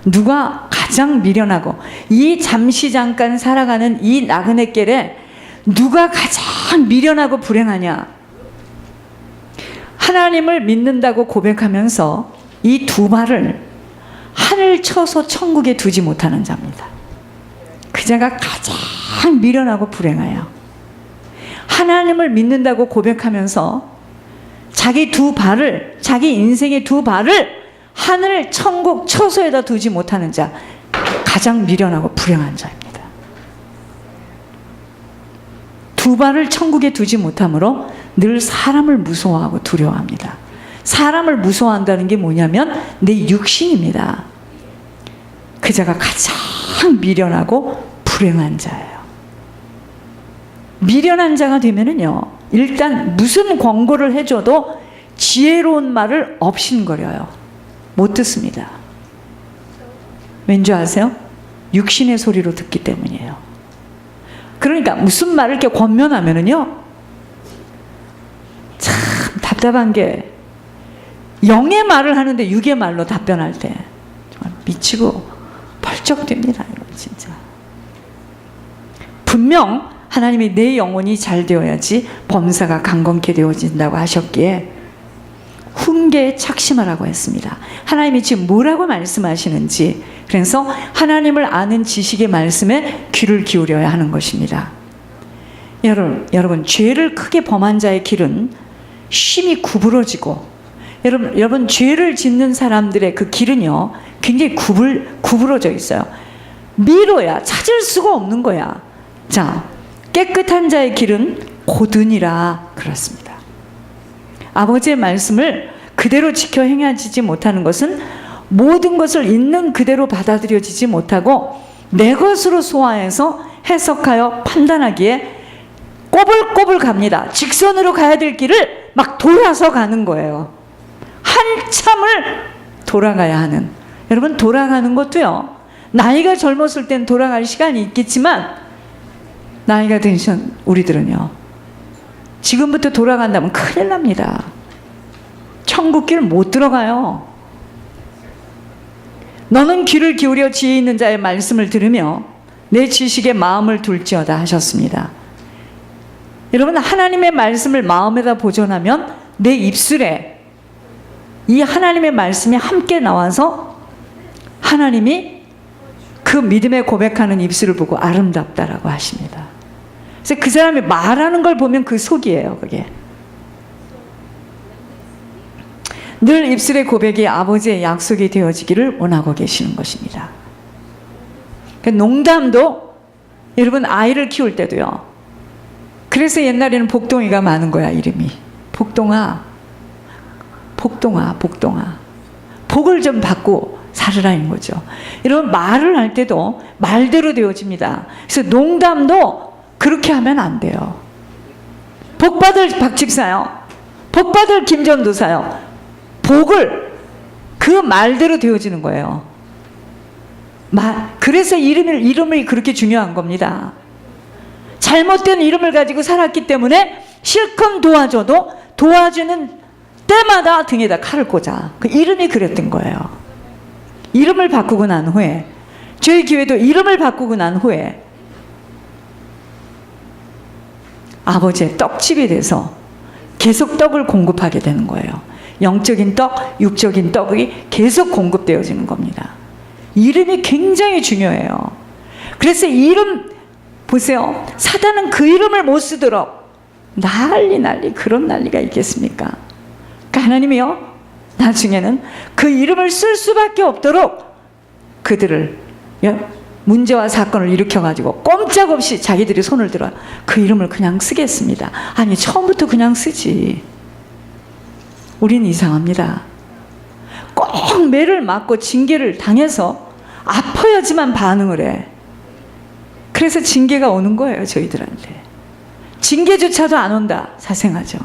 누가 가장 미련하고 이 잠시 잠깐 살아가는 이 나그네 길에 누가 가장 미련하고 불행하냐? 하나님을 믿는다고 고백하면서 이 두 발을 하늘 쳐서 천국에 두지 못하는 자입니다. 그 자가 가장 미련하고 불행해요. 하나님을 믿는다고 고백하면서 자기 두 발을, 자기 인생의 두 발을 하늘 천국 처소에다 두지 못하는 자, 가장 미련하고 불행한 자입니다. 두 발을 천국에 두지 못함으로 늘 사람을 무서워하고 두려워합니다. 사람을 무서워한다는 게 뭐냐면 내 육신입니다. 그 자가 가장 미련하고 불행한 자예요. 미련한 자가 되면은요, 일단 무슨 권고를 해줘도 지혜로운 말을 업신거려요. 못 듣습니다. 왠지 아세요? 육신의 소리로 듣기 때문이에요. 그러니까 무슨 말을 이렇게 권면하면은요, 참 답답한 게 영의 말을 하는데 육의 말로 답변할 때 정말 미치고 펄쩍 뜁니다. 진짜. 분명 하나님이 내 영혼이 잘 되어야지 범사가 강건케 되어진다고 하셨기에 훈계에 착심하라고 했습니다. 하나님이 지금 뭐라고 말씀하시는지, 그래서 하나님을 아는 지식의 말씀에 귀를 기울여야 하는 것입니다. 여러분 죄를 크게 범한 자의 길은 심히 구부러지고, 여러분 죄를 짓는 사람들의 그 길은요 굉장히 구부러져 있어요. 미로야, 찾을 수가 없는 거야. 자, 깨끗한 자의 길은 고든이라 그렇습니다. 아버지의 말씀을 그대로 지켜 행하지 못하는 것은 모든 것을 있는 그대로 받아들여지지 못하고 내 것으로 소화해서 해석하여 판단하기에 꼬불꼬불 갑니다. 직선으로 가야 될 길을 막 돌아서 가는 거예요. 한참을 돌아가야 하는. 여러분, 돌아가는 것도요, 나이가 젊었을 땐 돌아갈 시간이 있겠지만 나이가 드신 우리들은요, 지금부터 돌아간다면 큰일 납니다. 천국길 못 들어가요. 너는 귀를 기울여 지혜 있는 자의 말씀을 들으며 내 지식에 마음을 둘지어다 하셨습니다. 여러분, 하나님의 말씀을 마음에다 보존하면 내 입술에 이 하나님의 말씀이 함께 나와서 하나님이 그 믿음에 고백하는 입술을 보고 아름답다라고 하십니다. 그래서 그 사람이 말하는 걸 보면 그 속이에요, 그게. 늘 입술의 고백이 아버지의 약속이 되어지기를 원하고 계시는 것입니다. 농담도, 여러분 아이를 키울 때도요, 그래서 옛날에는 복동이가 많은 거야, 이름이. 복동아, 복동아, 복동아. 복을 좀 받고 살으라는 거죠. 여러분, 말을 할 때도 말대로 되어집니다. 그래서 농담도 그렇게 하면 안 돼요. 복받을 박집사요, 복받을 김전도사요, 복을 그 말대로 되어지는 거예요. 그래서 이름이 그렇게 중요한 겁니다. 잘못된 이름을 가지고 살았기 때문에 실컷 도와줘도 도와주는 때마다 등에다 칼을 꽂아. 그 이름이 그랬던 거예요. 이름을 바꾸고 난 후에, 저희 교회도 이름을 바꾸고 난 후에 아버지의 떡집이 돼서 계속 떡을 공급하게 되는 거예요. 영적인 떡, 육적인 떡이 계속 공급되어지는 겁니다. 이름이 굉장히 중요해요. 그래서 이름 보세요. 사단은 그 이름을 못 쓰도록 난리 그런 난리가 있겠습니까? 그러니까 하나님이요, 나중에는 그 이름을 쓸 수밖에 없도록 그들을 문제와 사건을 일으켜가지고 꼼짝없이 자기들이 손을 들어 그 이름을 그냥 쓰겠습니다. 아니, 처음부터 그냥 쓰지. 우린 이상합니다. 꼭 매를 맞고 징계를 당해서 아파야지만 반응을 해. 그래서 징계가 오는 거예요, 저희들한테. 징계조차도 안 온다, 사생하죠.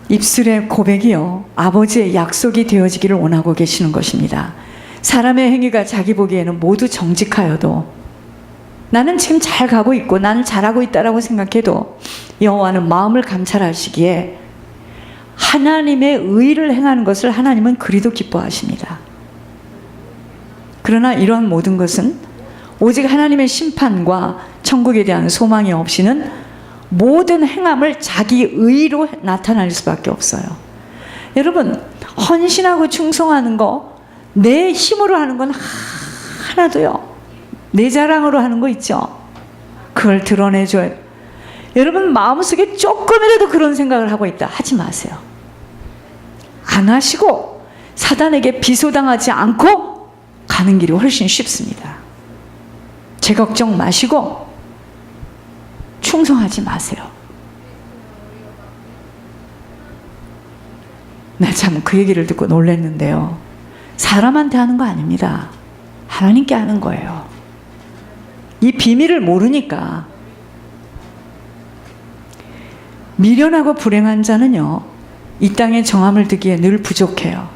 입술의 고백이요, 아버지의 약속이 되어지기를 원하고 계시는 것입니다. 사람의 행위가 자기 보기에는 모두 정직하여도, 나는 지금 잘 가고 있고 나는 잘하고 있다라고 생각해도 여호와는 마음을 감찰하시기에 하나님의 의를 행하는 것을 하나님은 그리도 기뻐하십니다. 그러나 이러한 모든 것은 오직 하나님의 심판과 천국에 대한 소망이 없이는 모든 행함을 자기 의로 나타날 수밖에 없어요. 여러분, 헌신하고 충성하는 거, 내 힘으로 하는 건 하나도요, 내 자랑으로 하는 거 있죠? 그걸 드러내줘요. 여러분, 마음속에 조금이라도 그런 생각을 하고 있다, 하지 마세요. 안 하시고 사단에게 비소당하지 않고 가는 길이 훨씬 쉽습니다. 제 걱정 마시고 충성하지 마세요. 나 참 그 얘기를 듣고 놀랐는데요. 사람한테 하는 거 아닙니다. 하나님께 하는 거예요. 이 비밀을 모르니까. 미련하고 불행한 자는요, 이 땅의 정함을 두기에 늘 부족해요.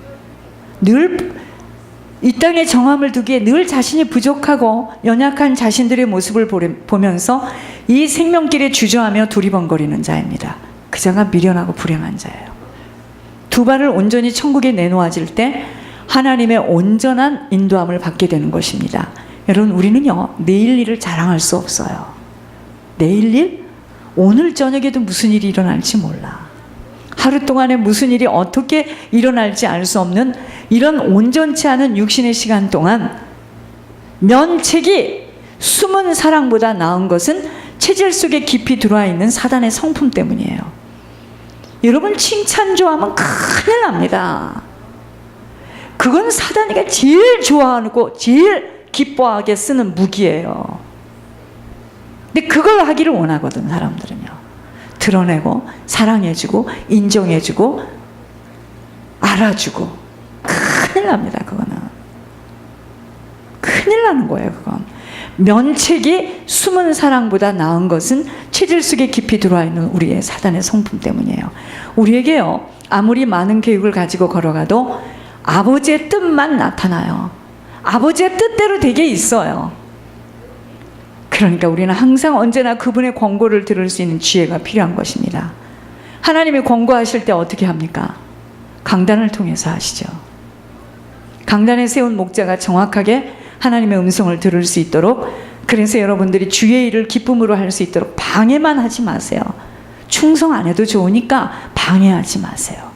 이 땅의 정함을 두기에 늘 자신이 부족하고 연약한 자신들의 모습을 보면서 이 생명길에 주저하며 두리번거리는 자입니다. 그 자가 미련하고 불행한 자예요. 두 발을 온전히 천국에 내놓아질 때 하나님의 온전한 인도함을 받게 되는 것입니다. 여러분, 우리는요, 내일 일을 자랑할 수 없어요. 내일 일? 오늘 저녁에도 무슨 일이 일어날지 몰라. 하루 동안에 무슨 일이 어떻게 일어날지 알 수 없는 이런 온전치 않은 육신의 시간 동안 면책이 숨은 사랑보다 나은 것은 체질 속에 깊이 들어와 있는 사단의 성품 때문이에요. 여러분, 칭찬 좋아하면 큰일 납니다. 그건 사단이가 제일 좋아하고 제일 기뻐하게 쓰는 무기예요. 근데 그걸 하기를 원하거든, 사람들은요. 드러내고 사랑해주고 인정해주고 알아주고. 큰일 납니다. 그거는 큰일 나는 거예요. 그건 면책이 숨은 사랑보다 나은 것은 체질 속에 깊이 들어와 있는 우리의 사단의 성품 때문이에요. 우리에게요, 아무리 많은 계획을 가지고 걸어가도 아버지의 뜻만 나타나요. 아버지의 뜻대로 되게 있어요. 그러니까 우리는 항상 언제나 그분의 권고를 들을 수 있는 지혜가 필요한 것입니다. 하나님이 권고하실 때 어떻게 합니까? 강단을 통해서 하시죠. 강단에 세운 목자가 정확하게 하나님의 음성을 들을 수 있도록, 그래서 여러분들이 주의 일을 기쁨으로 할 수 있도록 방해만 하지 마세요. 충성 안 해도 좋으니까 방해하지 마세요.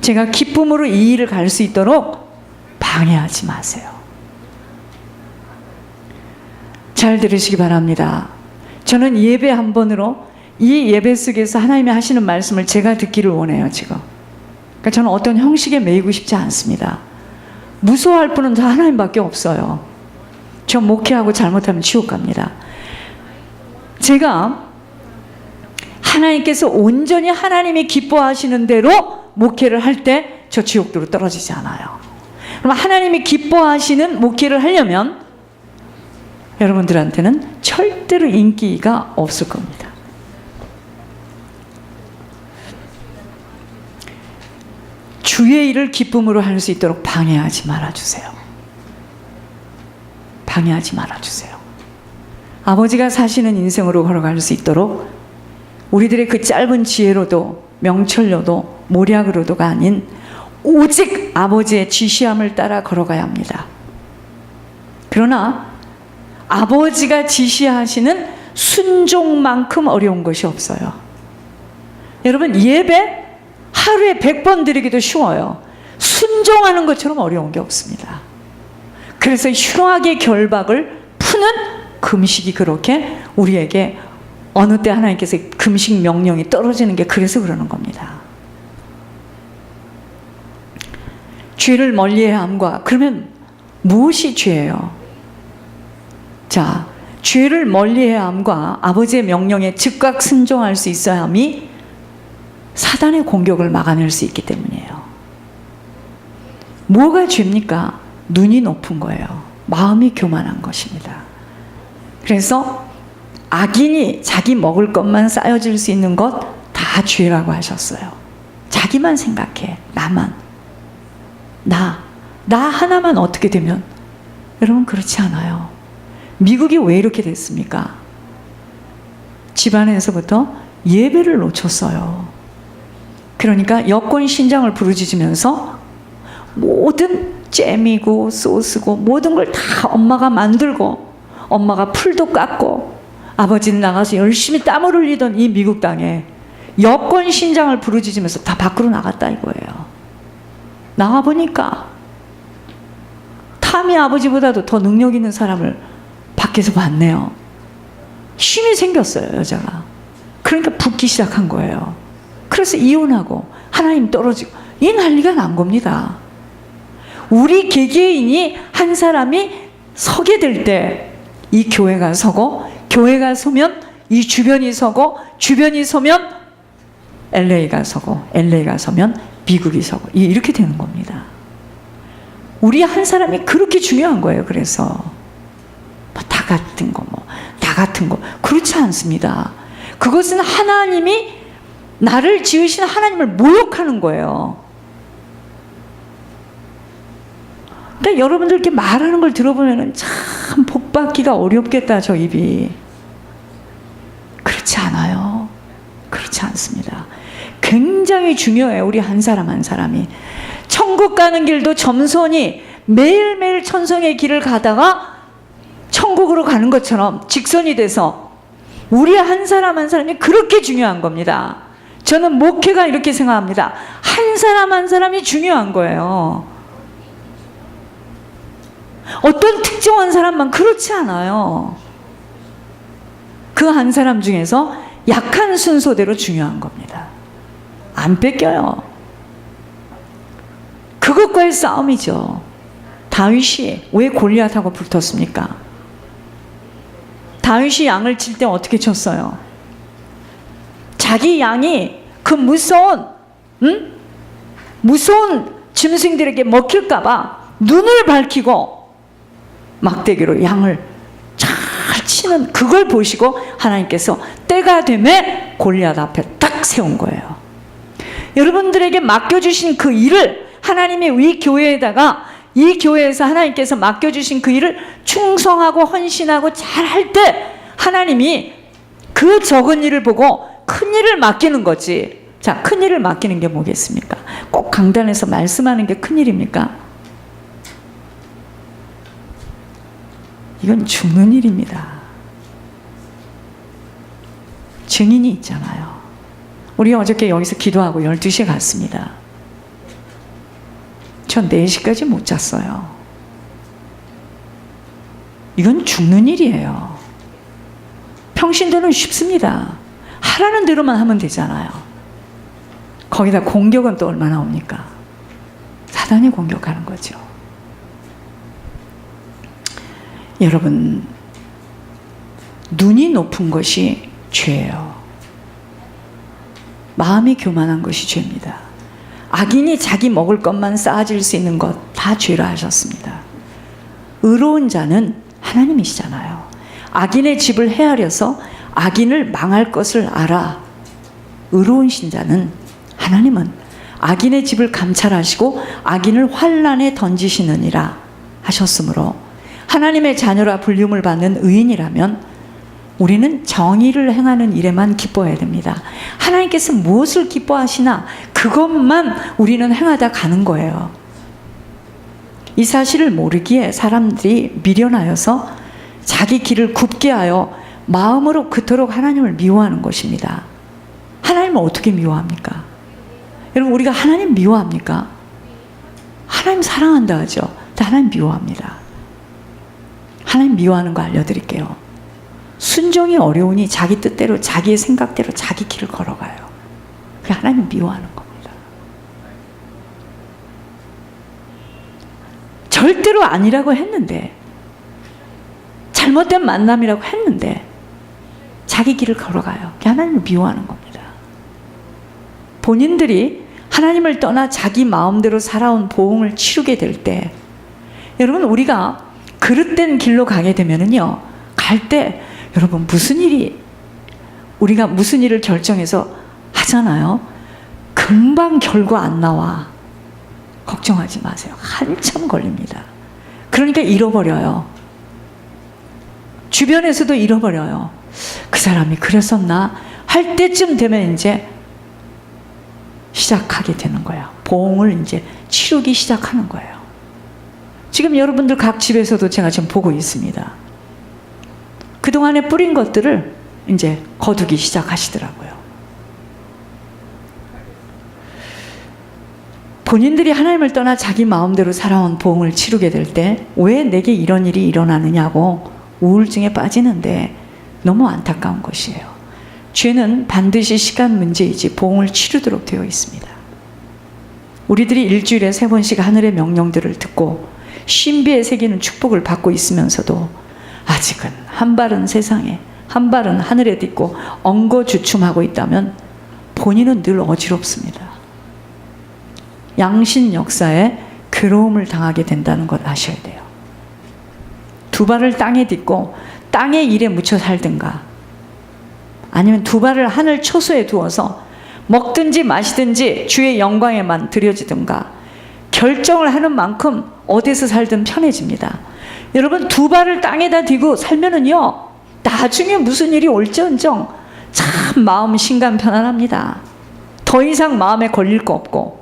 제가 기쁨으로 이 일을 갈 수 있도록 방해하지 마세요. 잘 들으시기 바랍니다. 저는 예배 한 번으로 이 예배 속에서 하나님이 하시는 말씀을 제가 듣기를 원해요, 지금. 그러니까 저는 어떤 형식에 매이고 싶지 않습니다. 무서워할 분은 다 하나님밖에 없어요. 저 목회하고 잘못하면 지옥 갑니다. 제가 하나님께서 온전히 하나님이 기뻐하시는 대로 목회를 할 때 저 지옥도로 떨어지지 않아요. 그럼 하나님이 기뻐하시는 목회를 하려면 여러분들한테는 절대로 인기가 없을 겁니다. 주의 일을 기쁨으로 할 수 있도록 방해하지 말아주세요. 방해하지 말아주세요. 아버지가 사시는 인생으로 걸어갈 수 있도록 우리들의 그 짧은 지혜로도 명철로도 모략으로도가 아닌 오직 아버지의 지시함을 따라 걸어가야 합니다. 그러나 아버지가 지시하시는 순종만큼 어려운 것이 없어요. 여러분, 예배 하루에 100번 드리기도 쉬워요. 순종하는 것처럼 어려운 게 없습니다. 그래서 흉악의 결박을 푸는 금식이 그렇게 우리에게 어느 때 하나님께서 금식 명령이 떨어지는 게 그래서 그러는 겁니다. 죄를 멀리해야 함과, 그러면 무엇이 죄예요? 자, 죄를 멀리해야 함과 아버지의 명령에 즉각 순종할 수 있어야 함이 사단의 공격을 막아낼 수 있기 때문이에요. 뭐가 죄입니까? 눈이 높은 거예요. 마음이 교만한 것입니다. 그래서 악인이 자기 먹을 것만 쌓여질 수 있는 것 다 죄라고 하셨어요. 자기만 생각해. 나만. 나 하나만 어떻게 되면, 여러분 그렇지 않아요. 미국이 왜 이렇게 됐습니까? 집안에서부터 예배를 놓쳤어요. 그러니까 여권 신장을 부르짖으면서 모든 잼이고 소스고 모든 걸 다 엄마가 만들고 엄마가 풀도 깎고 아버지는 나가서 열심히 땀을 흘리던 이 미국 땅에 여권 신장을 부르짖으면서 다 밖으로 나갔다 이거예요. 나가보니까 탐이 아버지보다도 더 능력 있는 사람을 밖에서 봤네요. 힘이 생겼어요, 여자가. 그러니까 붓기 시작한 거예요. 그래서 이혼하고 하나님 떨어지고 이 난리가 난 겁니다. 우리 개개인이 한 사람이 서게 될 때 이 교회가 서고, 교회가 서면 이 주변이 서고, 주변이 서면 LA가 서고, LA가 서면 미국이 서고, 이렇게 되는 겁니다. 우리 한 사람이 그렇게 중요한 거예요. 그래서 뭐 다 같은 거, 뭐 다 같은 거 그렇지 않습니다. 그것은 하나님이 나를 지으신 하나님을 모욕하는 거예요. 그러니까 여러분들 이렇게 말하는 걸 들어보면 참 복받기가 어렵겠다, 저 입이. 그렇지 않아요. 그렇지 않습니다. 굉장히 중요해요. 우리 한 사람 한 사람이. 천국 가는 길도 점선이 매일매일 천성의 길을 가다가 천국으로 가는 것처럼 직선이 돼서 우리 한 사람 한 사람이 그렇게 중요한 겁니다. 저는 목회가 이렇게 생각합니다. 한 사람 한 사람이 중요한 거예요. 어떤 특정한 사람만 그렇지 않아요. 그 한 사람 중에서 약한 순서대로 중요한 겁니다. 안 뺏겨요. 그것과의 싸움이죠. 다윗이 왜 골리앗하고 붙었습니까? 다윗이 양을 칠 때 어떻게 쳤어요? 자기 양이 그 무서운 짐승들에게 먹힐까봐 눈을 밝히고 막대기로 양을 잘 치는 그걸 보시고 하나님께서 때가 되매 골리앗 앞에 딱 세운 거예요. 여러분들에게 맡겨주신 그 일을 하나님의 이 교회에다가 이 교회에서 하나님께서 맡겨주신 그 일을 충성하고 헌신하고 잘할 때 하나님이 그 적은 일을 보고 큰 일을 맡기는 거지. 자, 큰 일을 맡기는 게 뭐겠습니까? 꼭 강단에서 말씀하는 게 큰 일입니까? 이건 죽는 일입니다. 증인이 있잖아요. 우리 어저께 여기서 기도하고 12시에 갔습니다. 전 4시까지 못 잤어요. 이건 죽는 일이에요. 평신도는 쉽습니다. 하라는 대로만 하면 되잖아요. 거기다 공격은 또 얼마나 옵니까? 사단이 공격하는 거죠. 여러분, 눈이 높은 것이 죄예요. 마음이 교만한 것이 죄입니다. 악인이 자기 먹을 것만 쌓아질 수 있는 것 다 죄라 하셨습니다. 의로운 자는 하나님이시잖아요. 악인의 집을 헤아려서 악인을 망할 것을 알아. 의로운 신자는 하나님은 악인의 집을 감찰하시고 악인을 환난에 던지시느니라 하셨으므로 하나님의 자녀라 불림을 받는 의인이라면 우리는 정의를 행하는 일에만 기뻐해야 됩니다. 하나님께서 무엇을 기뻐하시나 그것만 우리는 행하다 가는 거예요. 이 사실을 모르기에 사람들이 미련하여서 자기 길을 굽게 하여 마음으로 그토록 하나님을 미워하는 것입니다. 하나님을 어떻게 미워합니까? 여러분, 우리가 하나님 미워합니까? 하나님 사랑한다 하죠. 근데 하나님 미워합니다. 하나님 미워하는 거 알려드릴게요. 순종이 어려우니 자기 뜻대로 자기의 생각대로 자기 길을 걸어가요. 그게 하나님 미워하는 겁니다. 절대로 아니라고 했는데, 잘못된 만남이라고 했는데 자기 길을 걸어가요. 그게 하나님을 미워하는 겁니다. 본인들이 하나님을 떠나 자기 마음대로 살아온 보응을 치르게 될 때, 여러분, 우리가 그릇된 길로 가게 되면은요, 갈 때 여러분 우리가 무슨 일을 결정해서 하잖아요. 금방 결과 안 나와. 걱정하지 마세요. 한참 걸립니다. 그러니까 잃어버려요. 주변에서도 잃어버려요. 그 사람이 그랬었나 할 때쯤 되면 이제 시작하게 되는 거예요. 보응을 이제 치르기 시작하는 거예요. 지금 여러분들 각 집에서도 제가 지금 보고 있습니다. 그동안에 뿌린 것들을 이제 거두기 시작하시더라고요. 본인들이 하나님을 떠나 자기 마음대로 살아온 보응을 치르게 될 때 왜 내게 이런 일이 일어나느냐고 우울증에 빠지는데 너무 안타까운 것이에요. 죄는 반드시 시간 문제이지 보응을 치르도록 되어 있습니다. 우리들이 일주일에 3번씩 하늘의 명령들을 듣고 신비에 새기는 축복을 받고 있으면서도 아직은 한 발은 세상에 한 발은 하늘에 딛고 엉거주춤하고 있다면 본인은 늘 어지럽습니다. 양신 역사에 괴로움을 당하게 된다는 걸 아셔야 돼요. 2발을 땅에 딛고 땅의 일에 묻혀 살든가 아니면 2발을 하늘 초소에 두어서 먹든지 마시든지 주의 영광에만 드려지든가 결정을 하는 만큼 어디서 살든 편해집니다. 여러분 2발을 땅에다 딛고 살면은요 나중에 무슨 일이 올지언정 참 마음 심간 편안합니다. 더 이상 마음에 걸릴 거 없고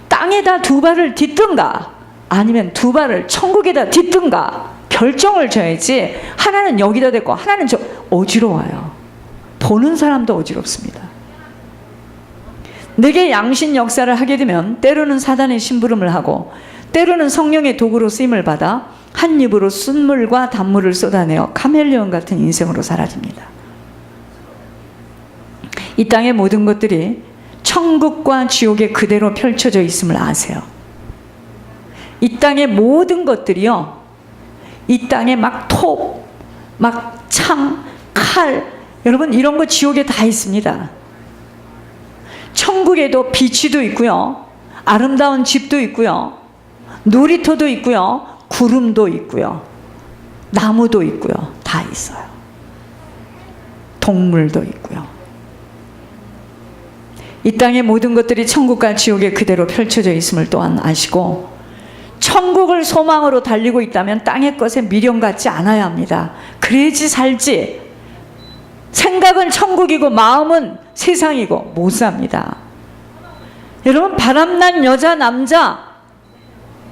땅에다 2발을 딛든가 아니면 2발을 천국에다 딛든가 결정을 줘야지 하나는 여기다 댔고 하나는 저 어지러워요. 보는 사람도 어지럽습니다. 내게 양신 역사를 하게 되면 때로는 사단의 심부름을 하고 때로는 성령의 도구로 쓰임을 받아 한 입으로 순물과 단물을 쏟아내어 카멜레온 같은 인생으로 사라집니다. 이 땅의 모든 것들이 천국과 지옥에 그대로 펼쳐져 있음을 아세요. 이 땅의 모든 것들이요 이 땅에 막 톱, 막 창, 칼 여러분 이런 거 지옥에 다 있습니다. 천국에도 비치도 있고요 아름다운 집도 있고요 놀이터도 있고요 구름도 있고요 나무도 있고요 다 있어요. 동물도 있고요. 이 땅의 모든 것들이 천국과 지옥에 그대로 펼쳐져 있음을 또한 아시고 천국을 소망으로 달리고 있다면 땅의 것에 미련 갖지 않아야 합니다. 그래야지 살지. 생각은 천국이고 마음은 세상이고 못 삽니다. 여러분 바람난 여자 남자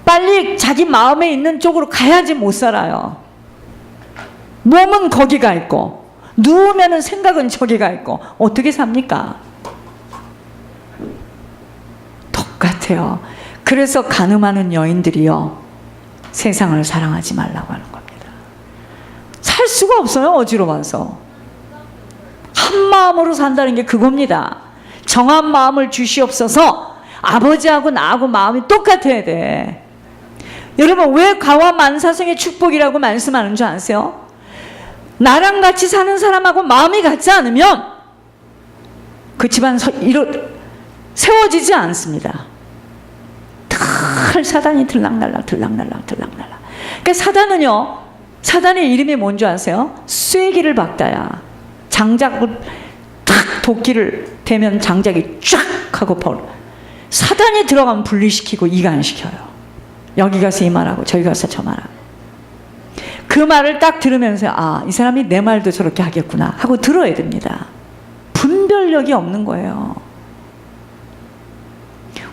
빨리 자기 마음에 있는 쪽으로 가야지 못 살아요. 몸은 거기가 있고 누우면은 생각은 저기가 있고 어떻게 삽니까? 똑같아요. 그래서 간음하는 여인들이요 세상을 사랑하지 말라고 하는 겁니다. 살 수가 없어요. 어지러워서. 한 마음으로 산다는 게 그겁니다. 정한 마음을 주시옵소서. 아버지하고 나하고 마음이 똑같아야 돼. 여러분 왜 가와 만사성의 축복이라고 말씀하는 줄 아세요? 나랑 같이 사는 사람하고 마음이 같지 않으면 그 집안 세워지지 않습니다. 늘 사단이 들락날락 들락날락 들락날락. 그러니까 사단은요 사단의 이름이 뭔지 아세요? 쐐기를 박다야. 장작을 탁 도끼를 대면 장작이 쫙 하고 사단이 들어가면 분리시키고 이간시켜요. 여기 가서 이 말하고 저기 가서 저 말하고. 그 말을 딱 들으면서 아, 이 사람이 내 말도 저렇게 하겠구나 하고 들어야 됩니다. 분별력이 없는 거예요.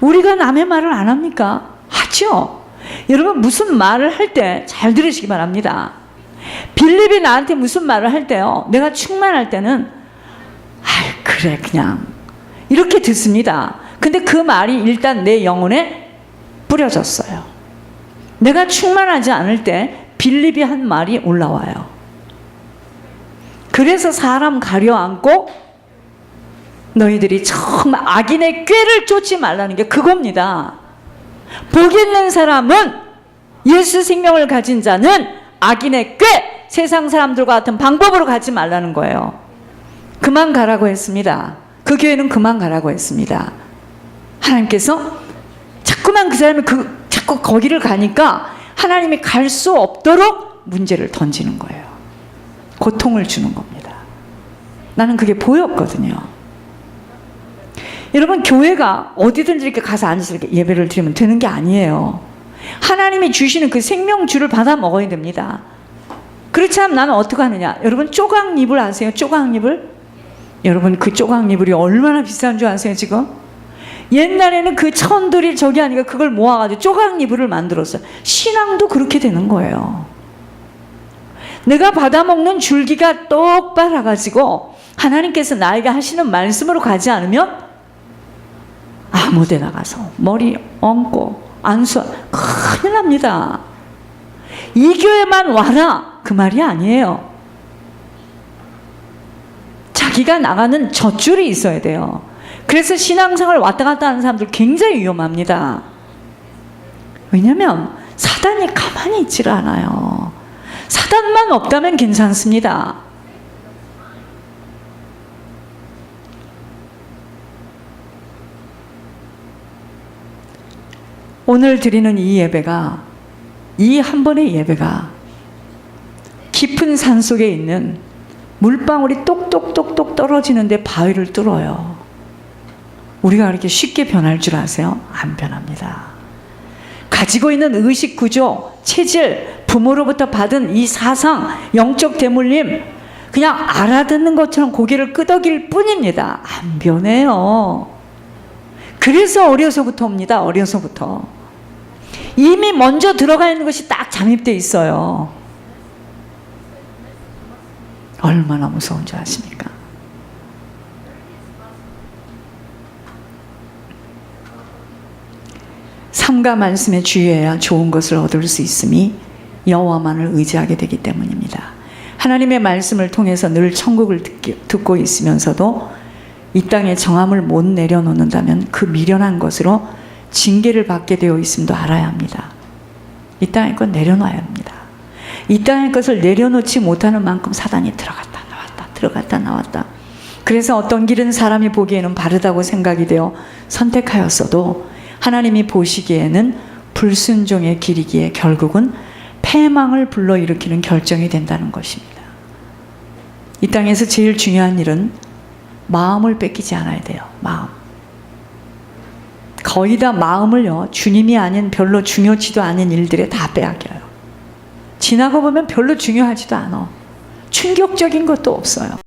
우리가 남의 말을 안 합니까? 하죠. 여러분 무슨 말을 할 때 잘 들으시기 바랍니다. 빌립이 나한테 무슨 말을 할 때요 내가 충만할 때는 그래 그냥 이렇게 듣습니다. 근데 그 말이 일단 내 영혼에 뿌려졌어요. 내가 충만하지 않을 때 빌립이 한 말이 올라와요. 그래서 사람 가려앉고 너희들이 정말 악인의 꾀를 쫓지 말라는 게 그겁니다. 복 있는 사람은 예수 생명을 가진 자는 악인의 꾀, 세상 사람들과 같은 방법으로 가지 말라는 거예요. 그만 가라고 했습니다. 그 교회는 그만 가라고 했습니다. 하나님께서 자꾸만 그 사람이 자꾸 거기를 가니까 하나님이 갈 수 없도록 문제를 던지는 거예요. 고통을 주는 겁니다. 나는 그게 보였거든요. 여러분 교회가 어디든지 이렇게 가서 앉아서 이렇게 예배를 드리면 되는 게 아니에요. 하나님이 주시는 그 생명주를 받아 먹어야 됩니다. 그렇지 않으면 나는 어떻게 하느냐. 여러분 쪼각잎을 아세요? 쪼각잎을? 여러분 그 조각니불이 얼마나 비싼 줄 아세요 지금? 옛날에는 그 천들이 저기 아니까 그걸 모아가지고 조각니불을 만들었어요. 신앙도 그렇게 되는 거예요. 내가 받아먹는 줄기가 똑바라가지고 하나님께서 나에게 하시는 말씀으로 가지 않으면 아무 데 나가서 머리 얹고 안수 큰일 납니다. 이 교회만 와라 그 말이 아니에요. 자기가 나가는 젖줄이 있어야 돼요. 그래서 신앙생활 왔다 갔다 하는 사람들 굉장히 위험합니다. 왜냐하면 사단이 가만히 있질 않아요. 사단만 없다면 괜찮습니다. 오늘 드리는 이 예배가, 이 한 번의 예배가 깊은 산 속에 있는 물방울이 똑똑똑똑 떨어지는데 바위를 뚫어요. 우리가 그렇게 쉽게 변할 줄 아세요? 안 변합니다. 가지고 있는 의식 구조, 체질, 부모로부터 받은 이 사상, 영적 대물림, 그냥 알아듣는 것처럼 고개를 끄덕일 뿐입니다. 안 변해요. 그래서 어려서부터 옵니다. 어려서부터. 이미 먼저 들어가 있는 것이 딱 잠입되어 있어요. 얼마나 무서운 줄 아십니까? 삶과 말씀에 주의해야 좋은 것을 얻을 수 있음이 여호와만을 의지하게 되기 때문입니다. 하나님의 말씀을 통해서 늘 천국을 듣고 있으면서도 이 땅에 정함을 못 내려놓는다면 그 미련한 것으로 징계를 받게 되어 있음도 알아야 합니다. 이 땅의 것 내려놔야 합니다. 이 땅의 것을 내려놓지 못하는 만큼 사단이 들어갔다 나왔다 들어갔다 나왔다. 그래서 어떤 길은 사람이 보기에는 바르다고 생각이 되어 선택하였어도 하나님이 보시기에는 불순종의 길이기에 결국은 패망을 불러일으키는 결정이 된다는 것입니다. 이 땅에서 제일 중요한 일은 마음을 뺏기지 않아야 돼요. 마음. 거의 다 마음을요, 주님이 아닌 별로 중요치도 않은 일들에 다 빼앗겨요. 지나가 보면 별로 중요하지도 않아. 충격적인 것도 없어요.